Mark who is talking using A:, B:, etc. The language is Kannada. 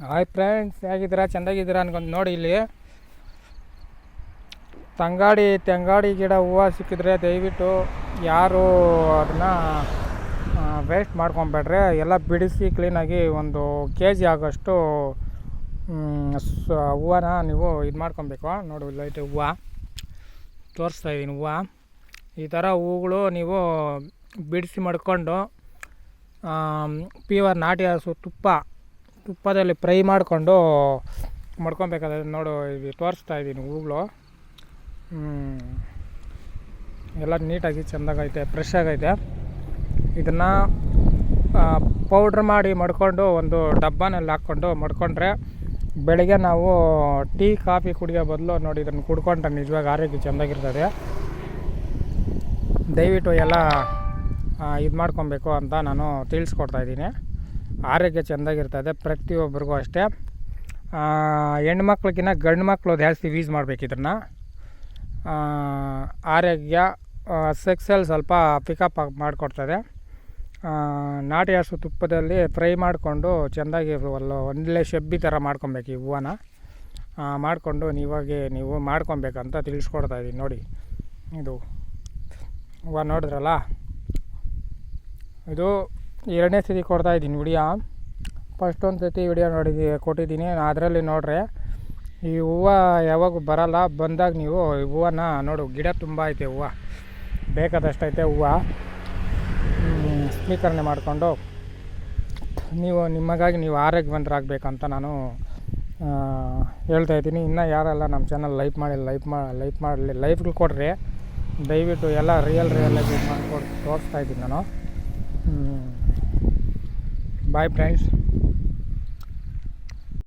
A: ಹಾಯ್ ಫ್ರೆಂಡ್ಸ್, ಹೇಗಿದ್ದೀರಾ? ಚೆಂದಾಗಿದ್ದೀರಾ ಅನ್ಕೊಂಡು ನೋಡಿ. ಇಲ್ಲಿ ತಂಗಾಡಿ ಗಿಡ ಹೂವು ಸಿಕ್ಕಿದ್ರೆ ದಯವಿಟ್ಟು ಯಾರು ಅದನ್ನು ವೇಸ್ಟ್ ಮಾಡ್ಕೊಬೇಡ್ರಿ. ಎಲ್ಲ ಬಿಡಿಸಿ ಕ್ಲೀನಾಗಿ 1 kg ಆಗೋಷ್ಟು ಹೂವನ ನೀವು ಇದು ಮಾಡ್ಕೊಬೇಕು. ನೋಡಿ ಲೈಟ್ ಹೂವು ತೋರಿಸ್ತಾಯಿದ್ದೀನಿ. ಹೂವು ಈ ಥರ ಹೂಗಳು ನೀವು ಬಿಡಿಸಿ ಮಾಡ್ಕೊಂಡು ಪ್ಯೂರ್ ನಾಟಿ ಹಸು ತುಪ್ಪದಲ್ಲಿ ಫ್ರೈ ಮಾಡಿಕೊಂಡು ಮಾಡ್ಕೊಬೇಕಾದ್ರೆ ನೋಡು, ಇದು ತೋರಿಸ್ತಾಯಿದ್ದೀನಿ ಹೂಗಳು. ಎಲ್ಲ ನೀಟಾಗಿ ಚೆಂದಾಗೈತೆ, ಫ್ರೆಶ್ ಆಗೈತೆ. ಇದನ್ನು ಪೌಡ್ರ್ ಮಾಡಿ ಮಾಡ್ಕೊಂಡು ಒಂದು ಡಬ್ಬನಲ್ಲಿ ಹಾಕ್ಕೊಂಡು ಮಾಡ್ಕೊಂಡ್ರೆ ಬೆಳಗ್ಗೆ ನಾವು ಟೀ ಕಾಫಿ ಕುಡಿಯೋ ಬದಲು ನೋಡಿ ಇದನ್ನು ಕುಡ್ಕೊಂಡ್ರೆ ನಿಜವಾಗಿ ಆರೋಗ್ಯ ಚೆಂದಾಗಿರ್ತದೆ. ದಯವಿಟ್ಟು ಎಲ್ಲ ಇದು ಮಾಡ್ಕೊಬೇಕು ಅಂತ ನಾನು ತಿಳಿಸ್ಕೊಡ್ತಾಯಿದ್ದೀನಿ. ಆರೋಗ್ಯ ಚೆಂದಾಗಿರ್ತದೆ ಪ್ರತಿಯೊಬ್ಬರಿಗೂ ಅಷ್ಟೇ. ಹೆಣ್ಮಕ್ಳಿಗಿನ್ನ ಗಂಡು ಮಕ್ಕಳು ಜಾಸ್ತಿ ಯೂಸ್ ಮಾಡಬೇಕು ಇದನ್ನು. ಆರೋಗ್ಯ ಸೆಕ್ಸಲ್ಲಿ ಸ್ವಲ್ಪ ಪಿಕಪ್ ಮಾಡಿಕೊಡ್ತದೆ. ನಾಟಿ ಹಸು ತುಪ್ಪದಲ್ಲಿ ಫ್ರೈ ಮಾಡಿಕೊಂಡು ಚೆಂದಾಗಿ ಒಂದಲೇ ಶಬ್ಬಿ ಥರ ಮಾಡ್ಕೊಬೇಕು ಈ ಹೂವನ. ಮಾಡಿಕೊಂಡು ನೀವು ಮಾಡ್ಕೊಬೇಕಂತ ತಿಳಿಸ್ಕೊಡ್ತಾಯಿದ್ದೀನಿ. ನೋಡಿ ಇದು ಹೂವು ನೋಡಿದ್ರಲ್ಲ, ಇದು 2ನೇ ಸತಿ ಕೊಡ್ತಾಯಿದ್ದೀನಿ ವಿಡಿಯೋ. ಫಸ್ಟ್ ಒಂದು ಸತಿ ವಿಡಿಯೋ ಕೊಟ್ಟಿದ್ದೀನಿ, ಅದರಲ್ಲಿ ನೋಡ್ರಿ. ಈ ಹೂವು ಯಾವಾಗ ಬರಲ್ಲ, ಬಂದಾಗ ನೀವು ಈ ಹೂವನ್ನ ನೋಡು, ಗಿಡ ತುಂಬ ಐತೆ, ಹೂವು ಬೇಕಾದಷ್ಟು ಐತೆ. ಹೂವು ಸ್ವೀಕರಣೆ ಮಾಡಿಕೊಂಡು ನಿಮಗಾಗಿ ನೀವು ಆರೋಗ್ಯವಂತರಾಗಬೇಕಂತ ನಾನು ಹೇಳ್ತಾಯಿದ್ದೀನಿ. ಇನ್ನು ಯಾರೆಲ್ಲ ನಮ್ಮ ಚಾನಲ್ ಲೈಫ್ಗಳು ಕೊಡ್ರಿ ದಯವಿಟ್ಟು. ಎಲ್ಲ ರಿಯಲಾಗಿ ಮಾಡಿಕೊಟ್ಟು ತೋರಿಸ್ತಾಯಿದ್ದೀನಿ ನಾನು. Bye friends.